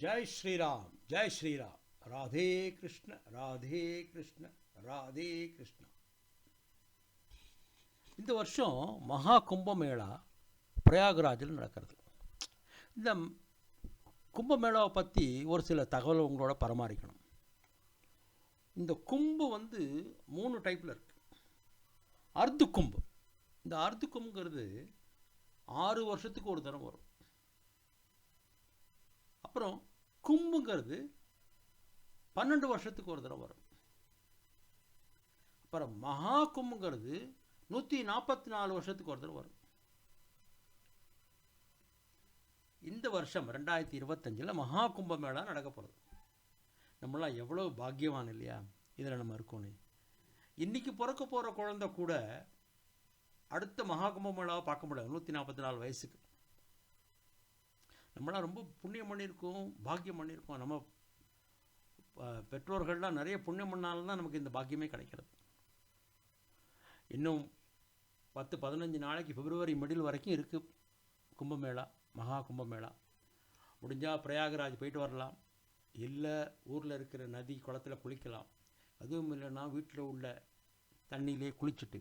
ஜெய் ஸ்ரீராம், ஜெய் ஸ்ரீராம். ராதே கிருஷ்ண, ராதே கிருஷ்ண, ராதே கிருஷ்ணா. இந்த வருஷம் மகா கும்பமேளா பிரயாகராஜில் நடக்கிறது. இந்த கும்பமேளாவை பற்றி ஒரு சில தகவல் உங்களோட பராமரிக்கணும். இந்த கும்பு 3 டைப்பில் இருக்குது. அர்த்து கும்பு. இந்த அர்த்து கும்புங்கிறது 6 வருஷத்துக்கு ஒரு தரம் வரும். அப்புறம் கும்புங்கிறது 12 வருஷத்துக்கு ஒரு தடவை வரும். அப்புறம் மகா கும்புங்கிறது 144 வருஷத்துக்கு ஒரு தடவை வரும். இந்த வருஷம் 2025 மகா கும்பமேளா நடக்க போகிறது. நம்மளாம் எவ்வளோ பாக்கியவான் இல்லையா, இதில் நம்ம இருக்கோன்னு. இன்றைக்கி பிறக்க போகிற குழந்தை கூட அடுத்த மகா கும்பமேளாவை பார்க்க முடியாது 144 வயசுக்கு. நம்மளாம் ரொம்ப புண்ணியம் பண்ணியிருக்கோம், பாக்கியம் பண்ணியிருக்கோம். நம்ம பெற்றோர்கள்லாம் நிறைய புண்ணியம் பண்ணாலும் தான் நமக்கு இந்த பாக்கியமே கிடைக்கிறது. இன்னும் 10-15 நாளைக்கு பிப்ரவரி மிடில் வரைக்கும் இருக்குது கும்பமேளா, மகா கும்பமேளா. முடிஞ்சால் பிரயாகராஜ் போயிட்டு வரலாம், இல்லை ஊரில் இருக்கிற நதி குளத்தில் குளிக்கலாம். அதுவும் இல்லைன்னா வீட்டில் உள்ள தண்ணியிலே குளிச்சுட்டு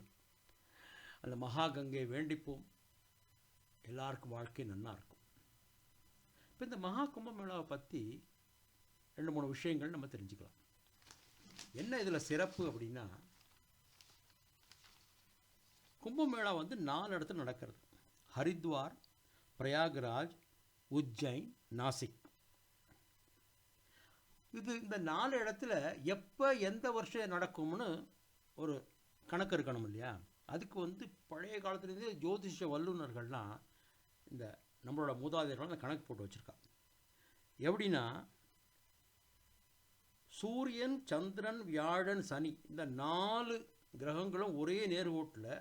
அந்த மகா கங்கை வேண்டிப்போம். எல்லாருக்கும் வாழ்க்கை நன்னா இருக்கும். இப்போ இந்த மகா கும்பமேளாவை பற்றி 2-3 விஷயங்கள் நம்ம தெரிஞ்சுக்கலாம். என்ன இதில் சிறப்பு அப்படின்னா, கும்பமேளா 4 இடத்துல நடக்கிறது. ஹரித்வார், பிரயாகராஜ், உஜ்ஜைன், நாசிக். இந்த 4 இடத்துல எப்போ எந்த வருஷம் நடக்கும்னு ஒரு கணக்கு இருக்கணும் இல்லையா. அதுக்கு பழைய காலத்துலேருந்தே ஜோதிஷ வல்லுநர்கள்லாம் இந்த நம்மளோட மூதாதையர்கள் அந்த கணக்கு போட்டு வச்சுருக்காங்க. எப்படின்னா, சூரியன், சந்திரன், வியாழன், சனி இந்த 4 கிரகங்களும் ஒரே நேர்கோட்டில்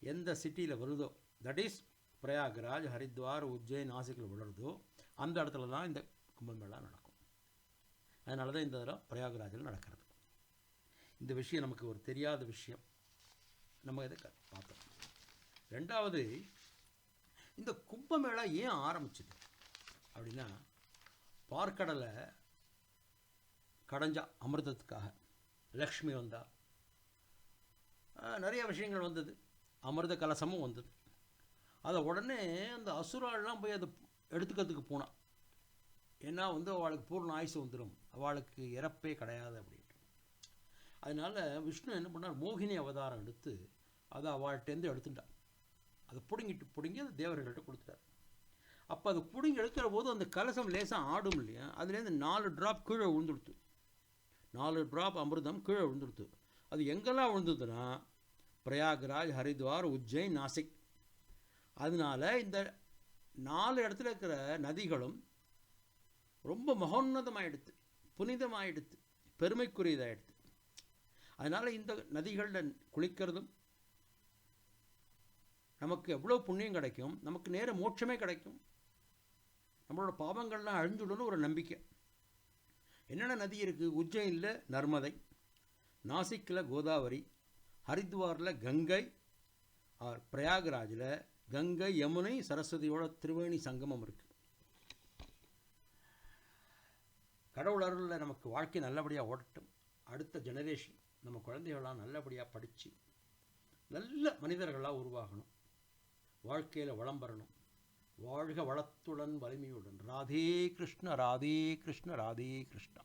எந்த சிட்டியில் வருதோ, தட் இஸ் பிரயாகராஜ், ஹரித்வார், உஜ்ஜைன், நாசிக்கில் விழுறதோ அந்த இடத்துல தான் இந்த கும்பமேளா நடக்கும். அதனால தான் இந்த தடவை பிரயாகராஜில் நடக்கிறது. இந்த விஷயம் நமக்கு ஒரு தெரியாத விஷயம், நம்ம இதை பார்த்தோம். 2வது, இந்த கும்பமேளா ஏன் ஆரம்பிச்சுது அப்படின்னா, பார்க்கடலை கடைஞ்சா அமிர்தத்துக்காக லக்ஷ்மி வந்தா, நிறைய விஷயங்கள் வந்தது. அமிர்த கலசமும் வந்தது. அதை உடனே அந்த அசுராலாம் போய் அதை எடுத்துக்கிறதுக்கு போனான். ஏன்னா அவளுக்கு பூர்ண ஆயுசு வந்துடும், அவளுக்கு இறப்பே கிடையாது அப்படின்ட்டு. அதனால விஷ்ணு என்ன பண்ணார், மோகினி அவதாரம் எடுத்து அதை அவள்கிட்டேருந்து எடுத்துட்டான். அதை பிடுங்கி அதை தேவர்கள்ட்ட கொடுத்துட்டார். அப்போ அதை பிடுங்கி எடுக்கிற போது அந்த கலசம் லேசாக ஆடும் இல்லையா, அதுலேருந்து 4 ட்ராப் கீழே விழுந்துடுத்து. 4 ட்ராப் அமிர்தம் கீழே விழுந்துடுத்து. அது எங்கெல்லாம் விழுந்ததுன்னா, பிரயாகராஜ், ஹரித்வார், உஜ்ஜைன், நாசிக். அதனால இந்த 4 இடத்துல இருக்கிற நதிகளும் ரொம்ப மகோன்னதமாகிடுது, புனிதமாகிடுது, பெருமைக்குரியதாகிடுது. அதனால் இந்த நதிகளில் குளிக்கிறதும் நமக்கு எவ்வளோ புண்ணியம் கிடைக்கும், நமக்கு நேர மோட்சமே கிடைக்கும், நம்மளோட பாவங்கள்லாம் அழிஞ்சுடணும் ஒரு நம்பிக்கை. என்னென்ன நதி இருக்குது? உஜ்ஜைனில் நர்மதை, நாசிக்கில் கோதாவரி, ஹரித்வாரில் கங்கை, பிரயாகராஜில் கங்கை, யமுனை, சரஸ்வதியோட திரிவேணி சங்கமம் இருக்குது. கடவுள் அருளில் நமக்கு வாழ்க்கை நல்லபடியாக ஓடட்டும். அடுத்த ஜெனரேஷன் நம்ம குழந்தைகள்லாம் நல்லபடியாக படித்து நல்ல மனிதர்களாக உருவாகணும், வாழ்க்கையில் வளம் பெறணும். வாழ்க வளத்துடன் வலிமையுடன். ராதே கிருஷ்ண, ராதே கிருஷ்ண, ராதே கிருஷ்ணா.